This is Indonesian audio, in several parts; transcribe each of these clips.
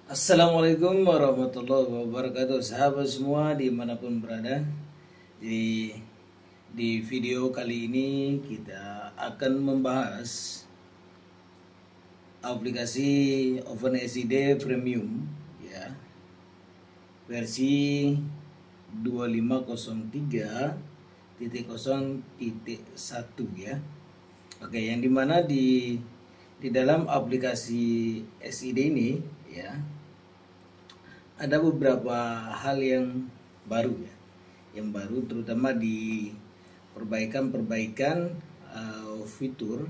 Assalamualaikum warahmatullahi wabarakatuh, sahabat semua dimanapun berada. Jadi di video kali ini kita akan membahas aplikasi OpenSCD Premium ya, versi 2503.0.1 ya. Oke, yang dimana di dalam aplikasi SID ini ya, ada beberapa hal yang baru ya, yang baru terutama di perbaikan-perbaikan fitur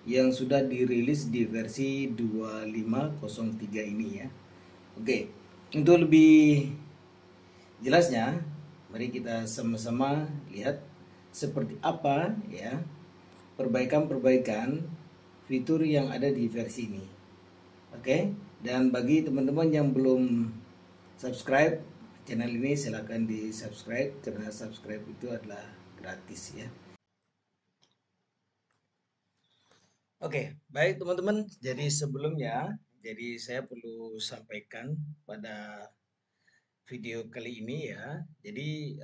yang sudah dirilis di versi 2503 ini ya. Oke, untuk lebih jelasnya, mari kita sama-sama lihat seperti apa ya perbaikan-perbaikan fitur yang ada di versi ini. Oke, dan bagi teman-teman yang belum subscribe channel ini, silahkan di subscribe karena subscribe itu adalah gratis ya. Oke, baik teman-teman. Jadi sebelumnya, saya perlu sampaikan pada video kali ini ya. Jadi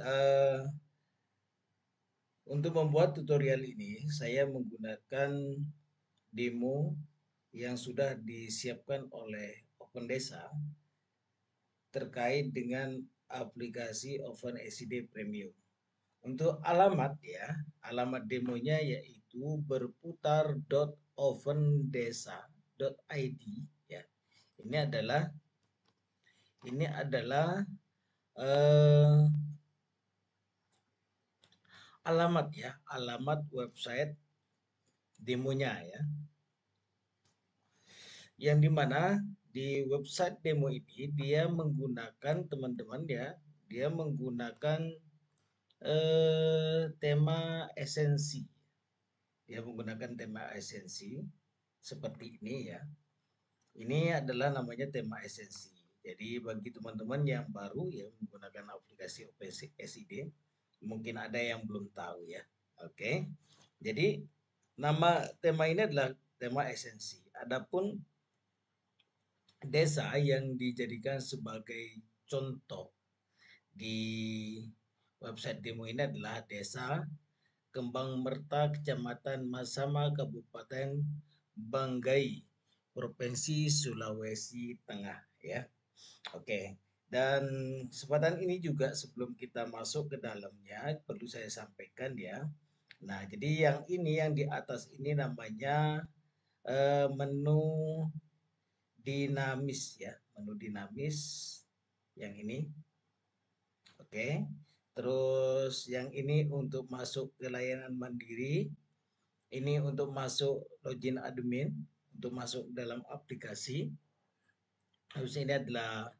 untuk membuat tutorial ini, saya menggunakan demo yang sudah disiapkan oleh OpenDesa terkait dengan aplikasi OpenSCD Premium. Untuk alamat ya, alamat demonya yaitu berputar.ovendesa.id ya. Ini adalah eh, alamat ya, alamat website demonya ya. Yang dimana di website demo ini dia menggunakan teman-teman ya, dia menggunakan tema esensi. Dia menggunakan tema esensi seperti ini ya. Ini adalah namanya tema esensi. Jadi bagi teman-teman yang baru ya menggunakan aplikasi OpenSCD, mungkin ada yang belum tahu ya. Oke. Jadi nama tema ini adalah tema esensi. Adapun desa yang dijadikan sebagai contoh di website demo ini adalah Desa Kembang Merta, Kecamatan Masama, Kabupaten Banggai, Provinsi Sulawesi Tengah ya. Oke. Dan kesempatan ini juga sebelum kita masuk ke dalamnya perlu saya sampaikan ya. Nah, jadi yang di atas ini namanya menu dinamis ya, menu dinamis yang ini. Oke. Terus yang ini untuk masuk ke layanan mandiri. Ini untuk masuk login admin, untuk masuk dalam aplikasi. Harusnya ini adalah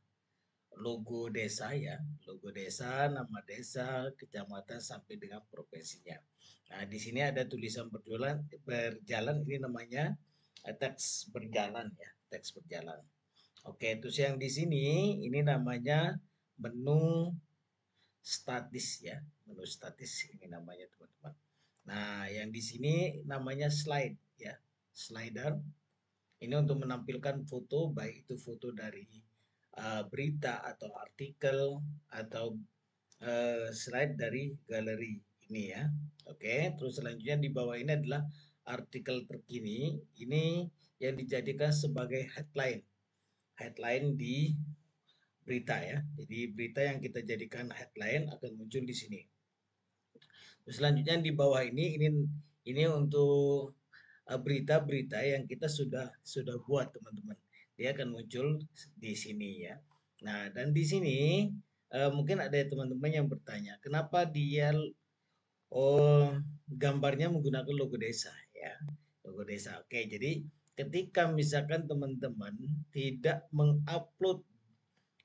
logo desa ya, logo desa, nama desa, kecamatan sampai dengan provinsinya. Nah, di sini ada tulisan berjalan ini namanya teks berjalan ya, teks berjalan. Oke, terus yang di sini ini namanya menu statis ya, menu statis ini namanya teman-teman. Nah, yang di sini namanya slide ya, slider. Ini untuk menampilkan foto, baik itu foto dari berita atau artikel atau slide dari galeri ini ya. Oke, terus selanjutnya di bawah ini adalah artikel terkini. Ini yang dijadikan sebagai headline. Headline di berita ya. Jadi berita yang kita jadikan headline akan muncul di sini. Terus selanjutnya di bawah ini untuk berita-berita yang kita sudah buat teman-teman. Dia akan muncul di sini ya. Nah, dan di sini mungkin ada teman-teman yang bertanya, kenapa dia oh gambarnya menggunakan logo desa ya. Logo desa. Oke, jadi ketika misalkan teman-teman tidak mengupload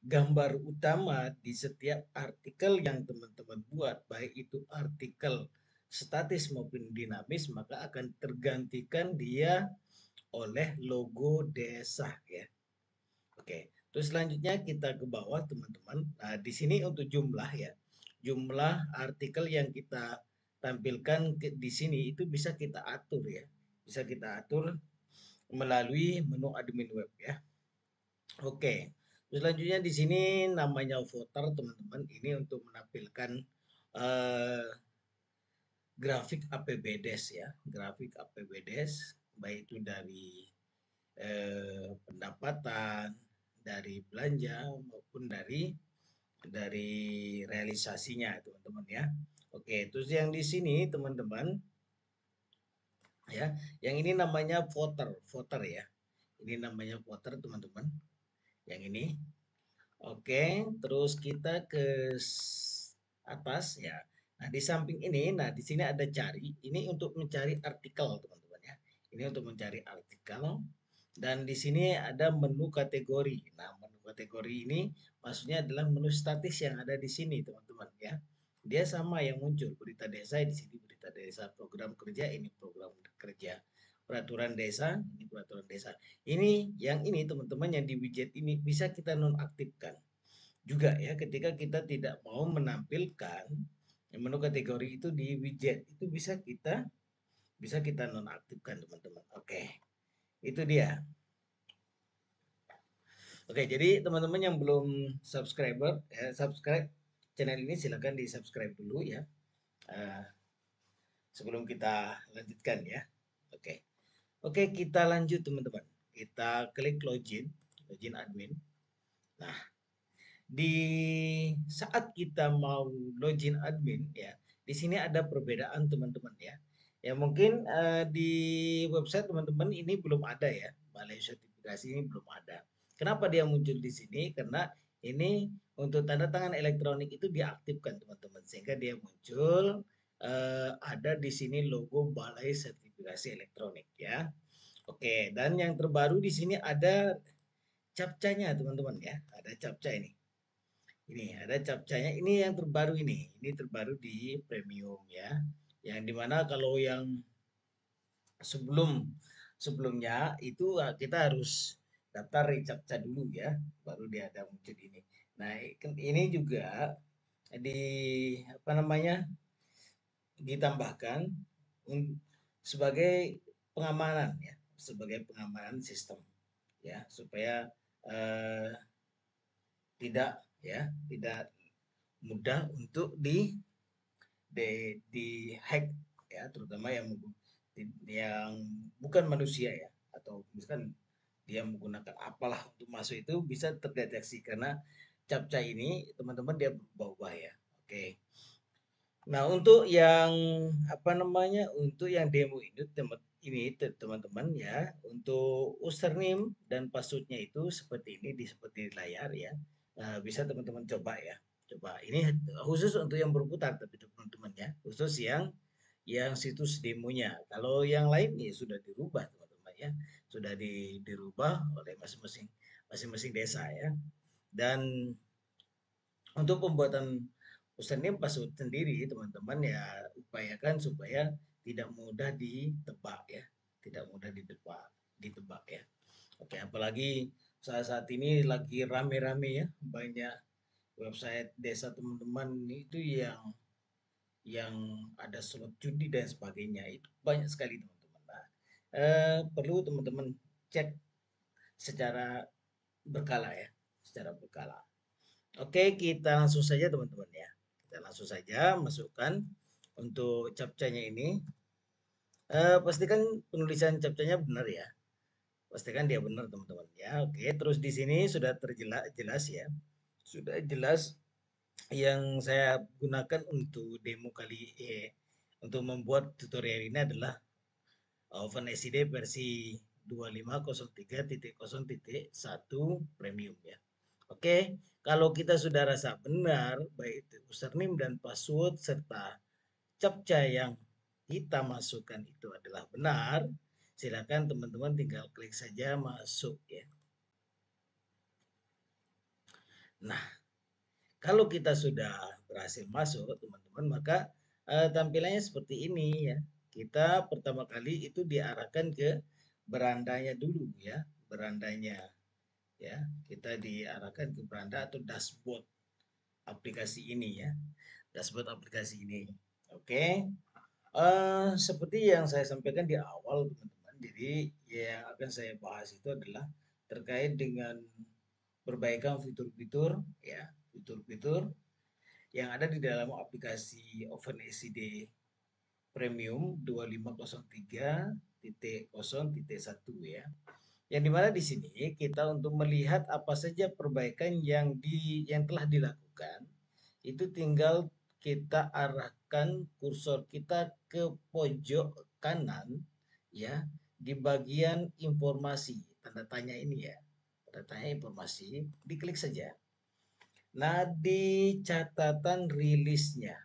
gambar utama di setiap artikel yang teman-teman buat, baik itu artikel statis maupun dinamis, maka akan tergantikan dia oleh logo desa ya. Oke, terus selanjutnya kita ke bawah teman-teman. Nah, di sini untuk jumlah ya. Jumlah artikel yang kita tampilkan di sini itu bisa kita atur ya. Bisa kita atur melalui menu admin web ya. Oke. Selanjutnya di sini namanya voter teman-teman. Ini untuk menampilkan eh, grafik APBDes ya, grafik APBDes baik itu dari pendapatan, dari belanja maupun dari realisasinya teman-teman ya. Oke, terus yang di sini teman-teman ya, yang ini namanya voter, voter ya. Ini namanya voter teman-teman. Yang ini. Oke, terus kita ke atas ya. Nah, di samping ini, nah di sini ada cari. Ini untuk mencari artikel, teman-teman ya. Ini untuk mencari artikel. Dan di sini ada menu kategori. Nah, menu kategori ini maksudnya adalah menu statis yang ada di sini, teman-teman ya. Dia sama yang muncul berita desa di sini berita desa, program kerja ini program kerja, peraturan desa ini peraturan desa. Ini yang ini teman-teman yang di widget ini bisa kita nonaktifkan juga ya ketika kita tidak mau menampilkan menu kategori itu di widget itu bisa kita nonaktifkan teman-teman. Oke, itu dia. Oke, jadi teman-teman yang belum subscribe channel ini silahkan di subscribe dulu ya. Eh, Sebelum kita lanjutkan ya. Oke, oke kita lanjut teman-teman. Kita klik login, login admin. Nah, di saat kita mau login admin ya, di sini ada perbedaan teman-teman ya. Ya mungkin di website teman-teman ini belum ada ya, balai sertifikasi ini belum ada. Kenapa dia muncul di sini? Karena ini untuk tanda tangan elektronik itu diaktifkan teman-teman, sehingga dia muncul ada di sini logo balai sertifikasi elektronik ya. Oke, dan yang terbaru di sini ada captchanya teman-teman ya, ada captcha ini. Ini ada captchanya, ini yang terbaru ini terbaru di premium ya. Yang dimana kalau yang sebelumnya itu kita harus daftar captcha dulu ya, baru dia ada muncul ini. Nah, ini juga di apa namanya ditambahkan sebagai pengamanan ya, sebagai pengamanan sistem ya, supaya eh, tidak ya, tidak mudah untuk di hack ya, terutama yang bukan manusia ya, atau misalkan dia menggunakan apalah untuk masuk itu bisa terdeteksi karena captcha ini teman-teman dia berubah-ubah ya. Oke. Nah, untuk yang apa namanya? Untuk yang demo ini teman-teman ya, untuk username dan passwordnya itu seperti ini seperti di layar ya. Bisa teman-teman coba ya. Coba. Ini khusus untuk yang berputar tapi teman-teman ya, khusus yang situs demonya. Kalau yang lain ya sudah dirubah teman-teman ya. Sudah dirubah oleh masing-masing desa ya. Dan untuk pembuatan username password sendiri teman-teman ya upayakan supaya tidak mudah ditebak ya, tidak mudah ditebak ya. Oke, apalagi saat ini lagi rame-rame ya, banyak website desa teman-teman itu yang ada slot judi dan sebagainya, itu banyak sekali teman-teman. Nah, perlu teman-teman cek secara berkala ya, secara berkala. Oke, kita langsung saja teman-teman ya. Kita langsung saja masukkan untuk captchanya ini. Pastikan penulisan captchanya benar ya. Pastikan dia benar teman-teman ya. Oke, terus di sini sudah jelas ya. Sudah jelas yang saya gunakan untuk demo untuk membuat tutorial ini adalah OpenSCD versi 2503.0.1 premium ya. Oke, kalau kita sudah rasa benar baik itu username dan password serta captcha yang kita masukkan itu adalah benar, silakan teman-teman tinggal klik saja masuk ya. Nah, kalau kita sudah berhasil masuk teman-teman, maka tampilannya seperti ini ya. Kita pertama kali itu diarahkan ke berandanya dulu ya, berandanya ya. Kita diarahkan ke beranda atau dashboard aplikasi ini ya, dashboard aplikasi ini. Oke, seperti yang saya sampaikan di awal teman-teman, jadi yang akan saya bahas itu adalah terkait dengan perbaikan fitur-fitur ya, fitur-fitur yang ada di dalam aplikasi OpenSCD Premium 2503.0.1 ya. Yang dimana di sini kita untuk melihat apa saja perbaikan yang telah dilakukan, itu tinggal kita arahkan kursor kita ke pojok kanan ya, di bagian informasi tanda tanya ini ya, tanda tanya informasi, diklik saja. Nah, di catatan rilisnya,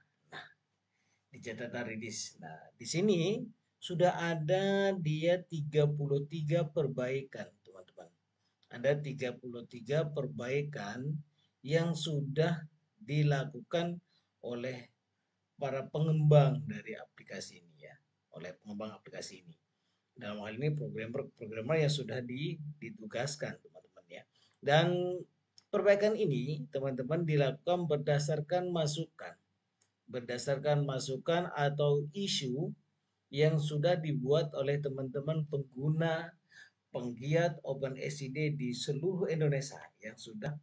di catatan rilis. Nah, di sini sudah ada dia 33 perbaikan, teman-teman. Ada 33 perbaikan yang sudah dilakukan oleh para pengembang dari aplikasi ini ya, oleh pengembang aplikasi ini. Dalam hal ini programmer yang sudah ditugaskan, teman-teman ya. Dan perbaikan ini, teman-teman, dilakukan berdasarkan masukan atau isu yang sudah dibuat oleh teman-teman pengguna penggiat OpenSCD di seluruh Indonesia yang sudah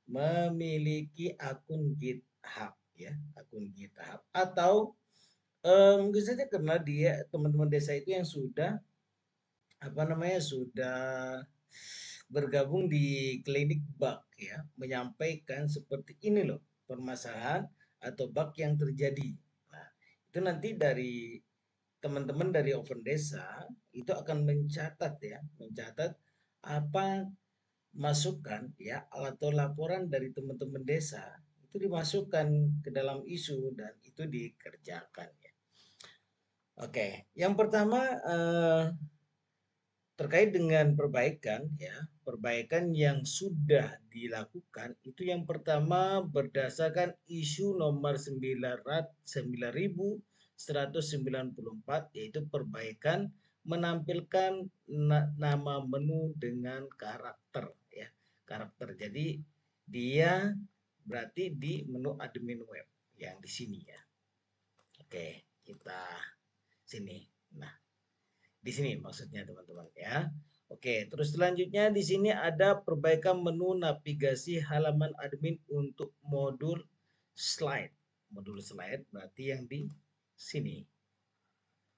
memiliki akun GitHub ya, akun GitHub atau mungkin saja karena dia teman-teman desa itu yang sudah sudah bergabung di klinik bug ya, menyampaikan seperti ini loh permasalahan atau bug yang terjadi. Nah, itu nanti dari teman-teman dari Open Desa itu akan mencatat apa masukan ya atau laporan dari teman-teman desa itu dimasukkan ke dalam isu dan itu dikerjakan ya. Oke, yang pertama terkait dengan perbaikan ya, perbaikan yang sudah dilakukan itu yang pertama berdasarkan isu nomor 9.194 yaitu perbaikan menampilkan nama menu dengan karakter ya, karakter. Jadi dia berarti di menu admin web yang di sini ya. Oke, kita sini. Nah, di sini maksudnya teman-teman ya. Oke, terus selanjutnya di sini ada perbaikan menu navigasi halaman admin untuk modul slide. Modul slide berarti yang di sini.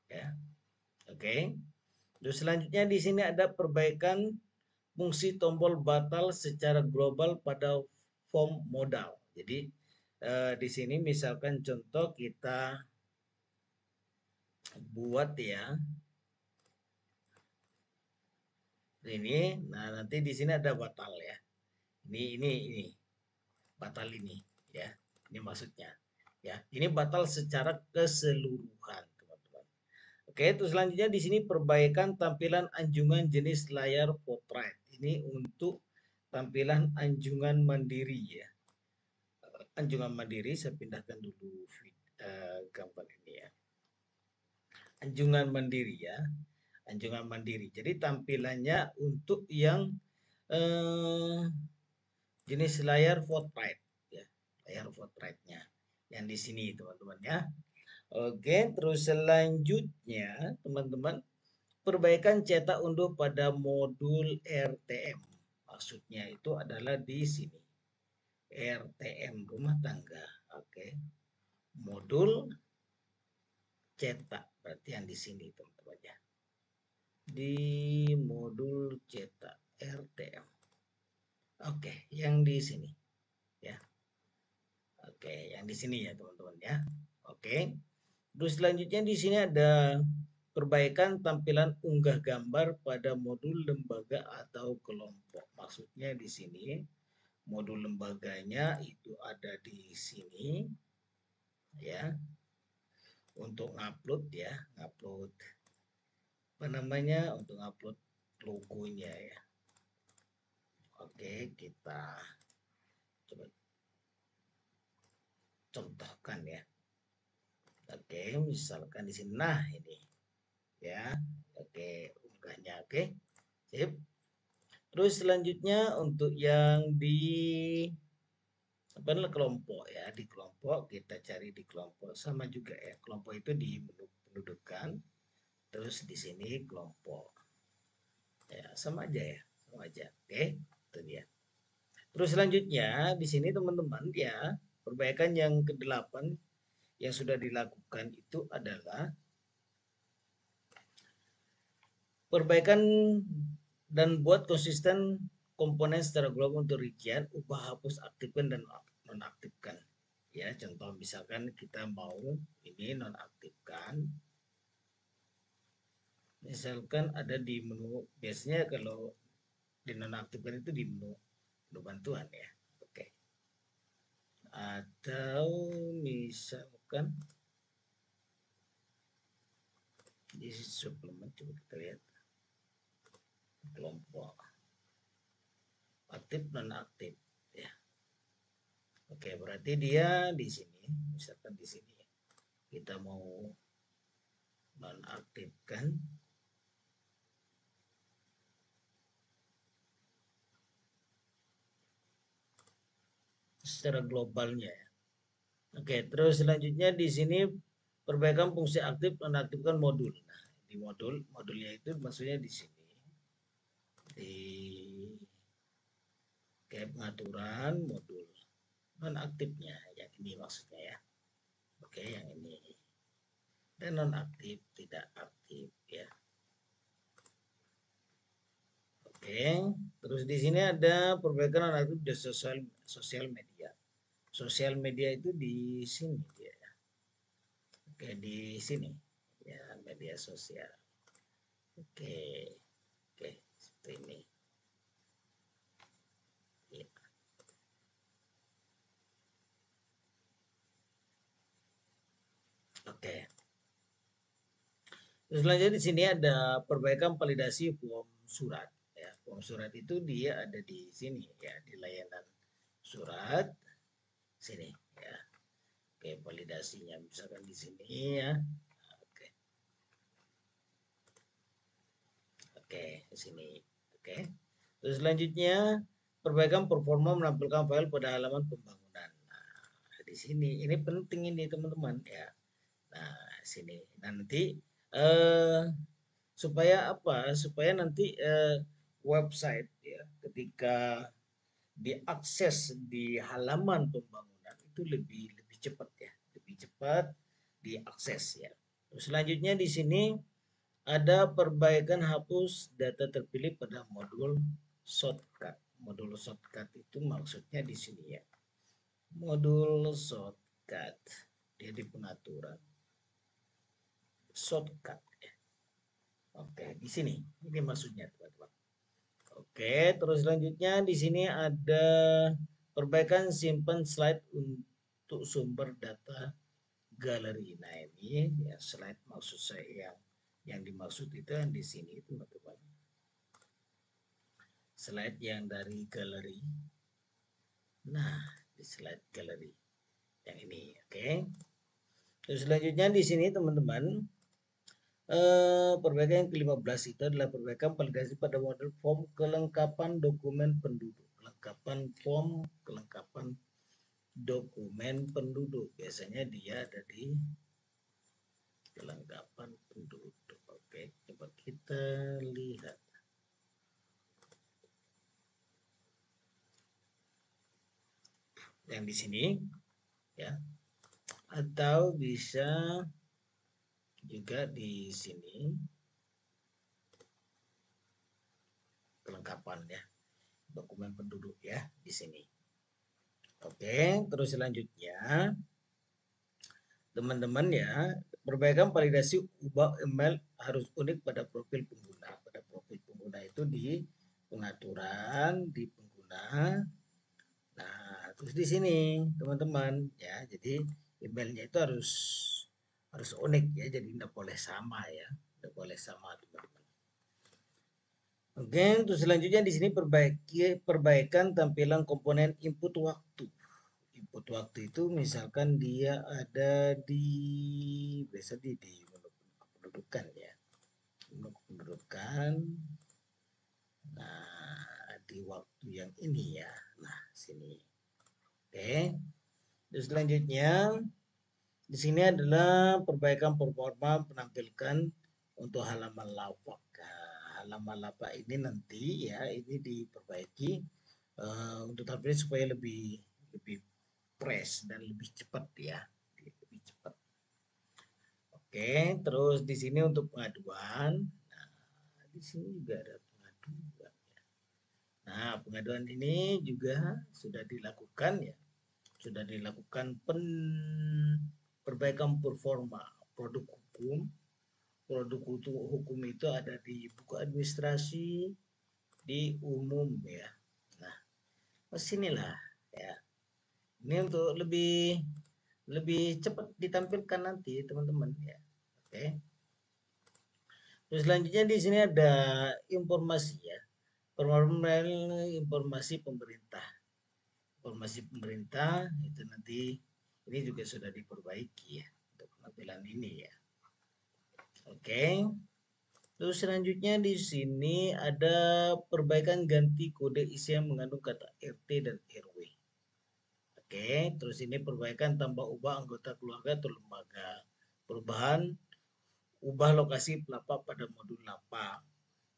Ya. Oke. Terus selanjutnya di sini ada perbaikan fungsi tombol batal secara global pada form modal. Jadi di sini misalkan contoh kita buat ya ini, nah nanti di sini ada batal ya. Ini batal ini ya. Ini maksudnya ya. Ini batal secara keseluruhan, teman-teman. Oke, terus selanjutnya di sini perbaikan tampilan anjungan jenis layar portrait. Ini untuk tampilan anjungan mandiri ya. Anjungan mandiri saya pindahkan dulu gambar ini ya. Anjungan mandiri ya. Anjungan mandiri. Jadi tampilannya untuk yang jenis layar portrait ya, layar portraitnya yang di sini teman-teman ya. Oke, terus selanjutnya teman-teman perbaikan cetak unduh pada modul RTM. Maksudnya itu adalah di sini. RTM rumah tangga. Oke. Modul cetak berarti yang di sini teman-teman ya. Di modul cetak RTM. Oke, yang di sini ya. Oke, yang di sini ya teman-teman ya. Oke. Terus selanjutnya di sini ada perbaikan tampilan unggah gambar pada modul lembaga atau kelompok. Maksudnya di sini modul lembaganya itu ada di sini ya. Untuk ngupload ya, ngupload apa namanya? Untuk ngupload logonya ya. Oke, kita coba contohkan ya. Oke, misalkan di sini. Nah, ini ya. Oke, unggahnya oke. Sip. Terus selanjutnya untuk yang di apa kelompok ya, di kelompok kita cari di kelompok sama juga ya. Kelompok itu di menu pendudukan. Terus di sini kelompok. Ya, sama aja ya. Sama aja. Oke, itu dia. Terus selanjutnya di sini teman-teman ya, perbaikan yang ke-8 yang sudah dilakukan itu adalah perbaikan dan buat konsisten komponen secara global untuk rincian, ubah, hapus, aktifkan dan nonaktifkan. Ya, contoh misalkan kita mau ini nonaktifkan. Misalkan ada di menu, biasanya kalau dinonaktifkan itu di menu bantuan ya. Oke. Atau misalkan di suplemen, coba kita lihat kelompok aktif non aktif ya. Oke, berarti dia di sini, misalkan di sini kita mau nonaktifkan secara globalnya ya. Oke, terus selanjutnya di sini perbaikan fungsi aktif nonaktifkan modul. Nah, di modulnya itu maksudnya di sini di kayak pengaturan modul nonaktifnya yang ini maksudnya ya. Oke, yang ini dan nonaktif tidak aktif ya. Oke, terus di sini ada perbaikan nonaktif di sosial media. Sosial media itu di sini ya. Oke, di sini ya, media sosial. Oke, oke, seperti ini. Ya. Oke. Terus selanjutnya di sini ada perbaikan validasi form surat. Ya, form surat itu dia ada di sini ya, di layanan surat sini ya. Oke, validasinya misalkan di sini ya. Oke. Oke, di sini. Oke. Terus selanjutnya perbaikan performa menampilkan file pada halaman pembangunan. Nah, di sini ini penting ini teman-teman ya. Nah, sini nanti eh supaya apa? Supaya nanti website ya ketika diakses di halaman pembangunan itu lebih lebih cepat ya, lebih cepat diakses ya. Terus selanjutnya di sini ada perbaikan hapus data terpilih pada modul shortcut. Modul shortcut itu maksudnya di sini ya. Modul shortcut dia di pengaturan shortcut. Oke, di sini. Ini maksudnya, teman-teman. Oke, terus selanjutnya di sini ada perbaikan simpan slide untuk sumber data galeri. Nah, ini ya slide maksud saya yang dimaksud itu yang di sini, teman-teman. Slide yang dari galeri. Nah, di slide galeri yang ini, oke. Terus selanjutnya di sini, teman-teman, perbaikan yang ke-15 itu adalah perbaikan validasi pada model form kelengkapan dokumen penduduk. Kelengkapan dokumen penduduk. Biasanya dia ada di kelengkapan penduduk. Oke, coba kita lihat. Yang di sini ya. Atau bisa juga di sini kelengkapan ya dokumen penduduk ya di sini. Oke, terus selanjutnya teman-teman ya, perbaikan validasi ubah email harus unik pada profil pengguna. Pada profil pengguna itu di pengaturan di pengguna. Nah, terus di sini teman-teman ya, jadi emailnya itu harus unik ya, jadi tidak boleh sama ya, tidak boleh sama teman-teman. Oke, terus selanjutnya di sini perbaikan tampilan komponen input waktu. Input waktu itu misalkan dia ada di biasa di menu kependudukan ya. Menu kependudukan. Nah, di waktu yang ini ya. Nah, sini. Oke. Terus selanjutnya di sini adalah perbaikan performa menampilkan untuk halaman lapak. Nah, halaman lapak ini nanti ya ini diperbaiki untuk tampil supaya lebih lebih fresh dan lebih cepat ya, lebih cepat. Oke, terus di sini untuk pengaduan. Nah, di sini juga ada pengaduan. Nah, pengaduan ini juga sudah dilakukan ya, sudah dilakukan perbaikan performa produk hukum. Produk hukum itu ada di buku administrasi, di umum ya. Nah, sinilah ya. Ini untuk lebih lebih cepat ditampilkan nanti teman-teman ya. Oke. Terus selanjutnya di sini ada informasi ya. Informasi pemerintah. Informasi pemerintah itu nanti ini juga sudah diperbaiki ya untuk penampilan ini ya. Oke. Terus selanjutnya di sini ada perbaikan ganti kode isi yang mengandung kata RT dan RW. Oke, terus ini perbaikan tambah ubah anggota keluarga atau lembaga. Perubahan ubah lokasi pelapak pada modul lapak.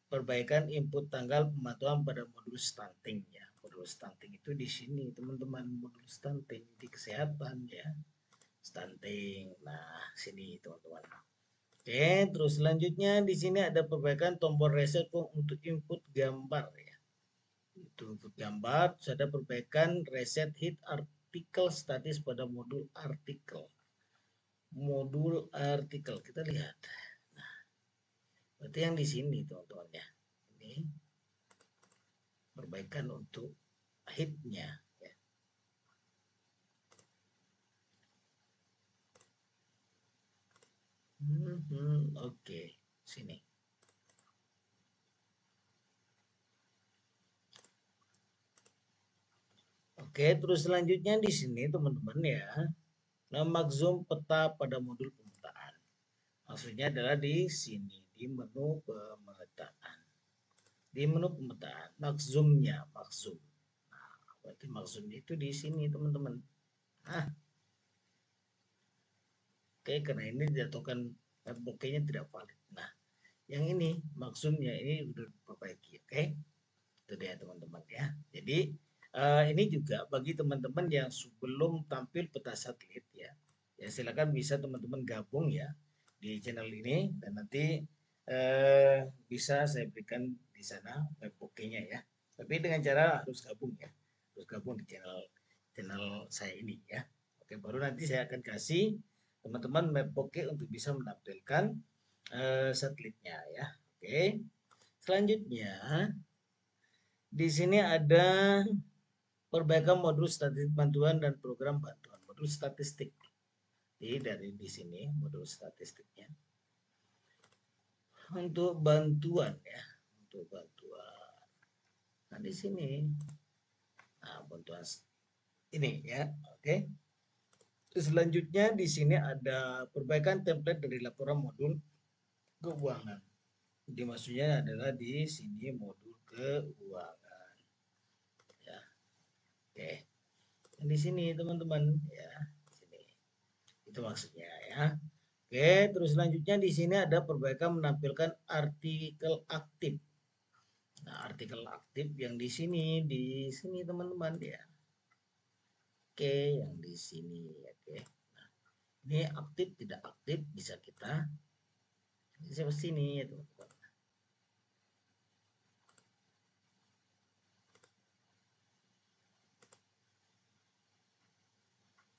Perbaikan input tanggal pemantauan pada modul stunting ya. Modul stunting itu di sini teman-teman, modul stunting di kesehatan ya. Stunting. Nah, sini teman-teman. Oke, terus selanjutnya di sini ada perbaikan tombol reset untuk input gambar ya. Itu input gambar, ada perbaikan reset hit artikel statis pada modul artikel. Modul artikel kita lihat. Nah, berarti yang di sini teman-teman ya. Ini perbaikan untuk hitnya ya. Oke, sini. Oke, terus selanjutnya di sini teman-teman ya. Nama zoom peta pada modul pemetaan. Maksudnya adalah di sini di menu pemetaan. Di menu pemetaan, maksumnya, maksum. Nah, berarti maksumnya itu di sini teman-teman. Nah, oke, karena ini dijatuhkan bokehnya tidak valid. Nah, yang ini maksumnya ini udah diperbaiki, oke? Itu dia teman-teman ya. Jadi ini juga bagi teman-teman yang sebelum tampil peta satelit ya, ya silakan bisa teman-teman gabung ya di channel ini dan nanti bisa saya berikan di sana web bokehnya ya. Tapi dengan cara harus gabung ya, harus gabung di channel channel saya ini ya. Oke, baru nanti saya akan kasih teman-teman map bokeh untuk bisa menampilkan satelitnya ya. Oke, selanjutnya di sini ada perbaikan modul statistik bantuan dan program bantuan. Modul statistik. Jadi dari di sini modul statistiknya. Untuk bantuan ya. Untuk bantuan. Nah di sini. Nah bantuan ini ya. Oke. Terus selanjutnya di sini ada perbaikan template dari laporan modul keuangan. Jadi maksudnya adalah di sini modul keuangan. Ya. Oke. Dan di sini teman-teman ya, sini. Itu maksudnya ya. Oke, terus selanjutnya di sini ada perbaikan menampilkan artikel aktif. Nah, artikel aktif yang di sini teman-teman ya. Oke, yang di sini oke. Nah, ini aktif tidak aktif bisa kita seperti sini ya teman-teman.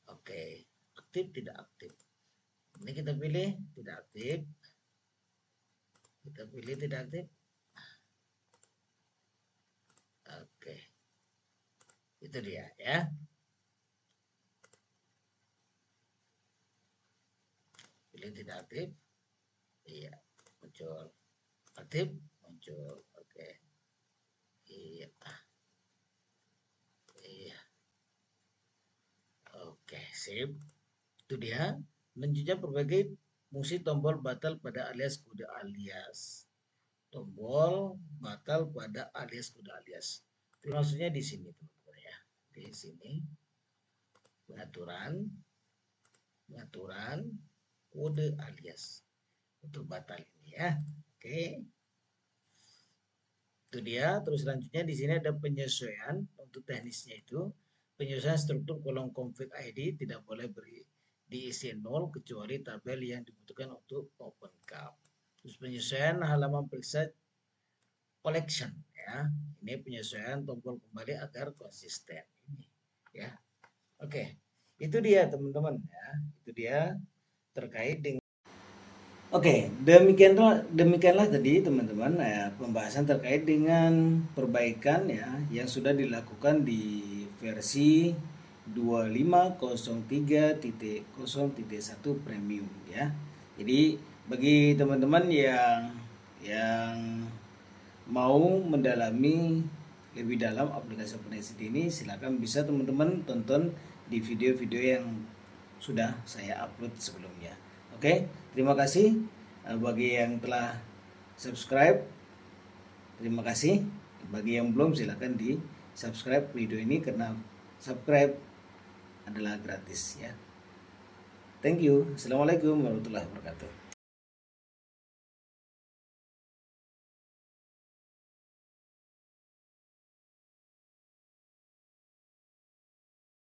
Oke, aktif tidak aktif. Ini kita pilih tidak aktif. Kita pilih tidak aktif. Oke. Itu dia ya. Pilih tidak aktif. Iya, muncul. Aktif muncul. Oke. Iya. Iya. Oke, sip. Itu dia. Selanjutnya berbagai fungsi tombol batal pada alias kode alias. Tombol batal pada alias kode alias. Itu maksudnya di sini teman-teman ya. Di sini pengaturan pengaturan kode alias untuk batal ini ya. Oke. Itu Itu dia. Terus selanjutnya di sini ada penyesuaian untuk teknisnya itu. Penyesuaian struktur kolom config ID tidak boleh diisi 0 kecuali tabel yang dibutuhkan untuk open cup. Terus penyesuaian halaman periksa collection ya. Ini penyesuaian tombol kembali agar konsisten ini ya. Oke. Itu dia teman-teman ya. Itu dia terkait dengan Oke, demikianlah tadi teman-teman ya, pembahasan terkait dengan perbaikan ya yang sudah dilakukan di versi 2503.0.1 premium ya. Jadi bagi teman-teman yang mau mendalami lebih dalam aplikasi OpenACD ini, silakan bisa teman-teman tonton di video-video yang sudah saya upload sebelumnya. Oke, terima kasih bagi yang telah subscribe. Terima kasih. Bagi yang belum, silakan di subscribe video ini karena subscribe adalah gratis ya. Thank you. Assalamualaikum warahmatullahi wabarakatuh.